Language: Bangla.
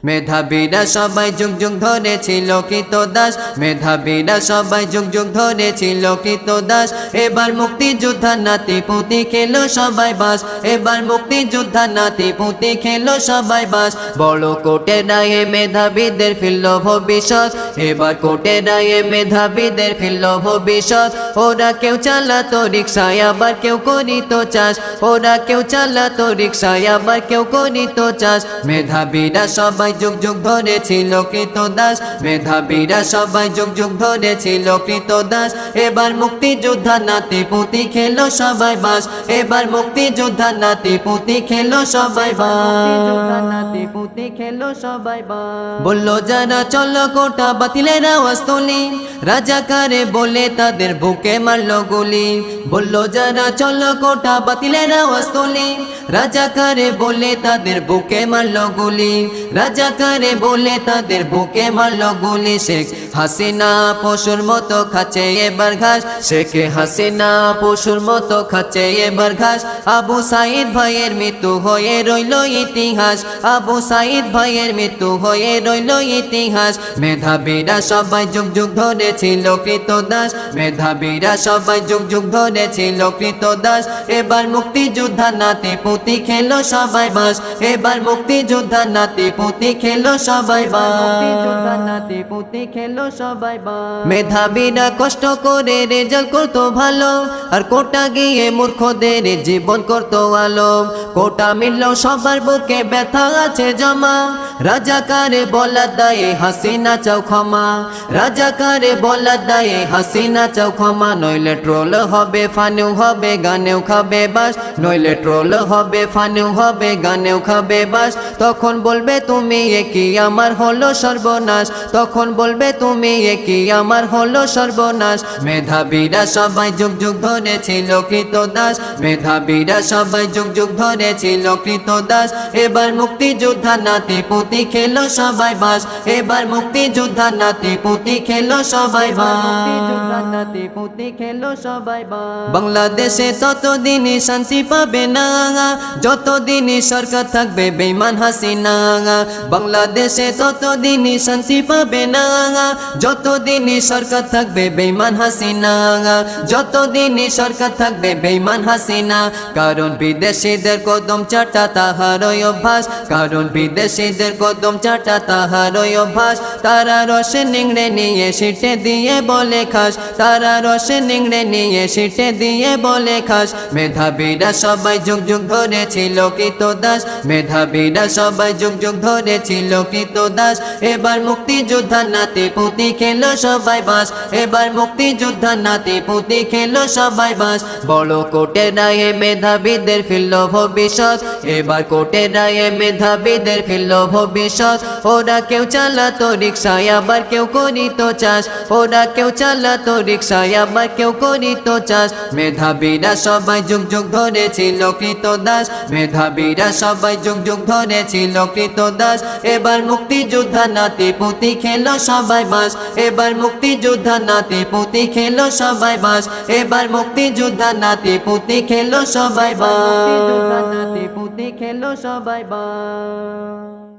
মেধাবীরা সবাই যুগ যুগ ধরে ছিল কৃতদাস, মেধাবীরা সবাই যুগ যুগ ধরে ছিল কৃতদাস। এবার মুক্তিযোদ্ধা নাতি পুতি খেলো সবাই বাস, এবার মুক্তিযোদ্ধা নাতি পুতি খেলো সবাই বাস। বড় কোর্টের রায়ে মেধাবীদের ফিরল ভবিষ্যৎ, এবার কোর্টের রায়ে মেধাবীদের ফিরল ভবিষ্যৎ। ওরা কেউ চালাতো রিক্সায় আবার কেউ করিত চাষ, ওরা কেউ চালাতো রিক্সায় আবার কেউ করিত চাষ। মেধাবীরা সবাই যুগ যুগ ধরে ছিল কৃতদাস, মেধাবীরা সবাই যুগ যুগ ধরে ছিল কৃতদাস। এবার মুক্তিযোদ্ধা নাতি পুতি খেলো সবাই বাস, এবার মুক্তিযোদ্ধা নাতি পুতি খেলো সবাই বাস, নাতি পুতি খেলো সবাই বাস। বললো যারা চলো কোটা বাতিলের আওয়াজ তুলি, রাজাকারে বলে তাদের বুকে মারলো গুলি। বললো যারা চলো কোটা বাতিলের আওয়াজ তুলি, রাজাকারে বলে তাদের বুকে মারলো গুলি, রাজাকারে বলে তাদের বুকে মারলো গুলি। শেখ হাসিনা পশুর মতো খাচ্ছে এবার ঘাস, শেখ হাসিনা পশুর মতো খাচ্ছে এবার ঘাস। আবু সাইদ ভাইয়ের মৃত্যু হয়ে রইল ইতিহাস, আবু সাইদ ভাইয়ের মৃত্যু হয়ে রইল ইতিহাস। মেধাবীরা সবাই যুগ যুগ ধরে ছিল কৃতদাস, মেধাবীরা সবাই যুগ যুগ ধরে ছিল কৃতদাস। এবার মুক্তিযোদ্ধা নাতি পুতি খেলো সবাই বাস, এবার মুক্তিযোদ্ধা নাতি পুতি খেলো সবাই বাস, নাতি পুতি খেলো সবাই বাস। মেধাবীরা কষ্ট করে রেজাল্ট করতো ভালো, আর কোটা গিয়ে মূর্খদের জীবন করতো আলো। কোটা মিলল সবার বুকে ব্যথা আছে জমা, রাজাকারে বলা দায়ে হাসিনা চাও ক্ষমা, রাজাকারে বলা দায়ে হাসিনা চাও ক্ষমা। নইলে ট্রোল হবে ফানেও হবে গানেও খাবে বাস, নইলে ট্রোল হবে ফানেও হবে গানেও খাবে বাস। তখন বলবে তুমি একই আমার হলো সর্বনাশ, তখন বলবে তুমি একই আমার হলো সর্বনাশ। মেধাবীরা সবাই যুগ যুগ ধরে ছিল কৃতদাস, মেধাবীরা সবাই যুগ যুগ ধরে ছিল কৃতদাস। এবার মুক্তিযোদ্ধা নাতি পুতি খেলো সবাই বাস, এবার মুক্তিযোদ্ধা নাতি পুতি খেলো সবাই বাস, নাতি পুতি খেলো সবাই বাস। বাংলাদেশে ততদিনই শান্তি পাবে না যতদিনই সরকার থাকবে বেঈমান হাসিনা, বাংলাদেশে ততদিনই শান্তি পাবে না যতদিনই সরকার থাকবে বেঈমান হাসিনা, যতদিনই সরকার থাকবে বেঈমান হাসিনা। কারণ বিদেশিদের কদম চাটা তাহারই অভ্যাস, কারণ বিদেশিদের কদম চাটা তাহারই অভ্যাস। তারা রসে নিংড়ে নিয়ে সিটে দিয়ে বলে খাস, তারা রসে নিংড়ে নিয়ে সিটে দিয়ে বলে খাস। মেধাবীরা সবাই যুগ যুগ ধরে ছিল কৃতদাস, মেধাবীরা সবাই যুগ যুগ ধরে ছিল কৃতদাস। এবার মুক্তিযোদ্ধা নাতি পুতি খেলো সবাই বাস, এবার মুক্তিযোদ্ধা নাতি পুতি খেলো সবাই বাস। বড় কোর্টের রায়ে মেধাবীদের ফিরল ভবিষ্যৎ, এবার কোর্টের রায়ে মেধাবীদের ফিরল ভবিষ্যৎ। ওরা কেউ চালাতো রিক্সায় আবার কেউ করিত চাষ, ওরা কেউ চালাতো রিক্সায় আবার কেউ করিত চাষ। মেধাবীরা সবাই যুগ যুগ ধরে ছিল কৃতদাস, মেধাবীরা সবাই যুগ যুগ ধরে ছিল কৃতদাস। এবার মুক্তিযোদ্ধা নাতি পুতি খেলো সবাই বাস, এবার মুক্তিযোদ্ধা নাতি পুতি খেলো সবাই বাস, এবার মুক্তিযোদ্ধা নাতি পুতি খেলো সবাই বাস, নাতি পুতি খেলো সবাই বাস।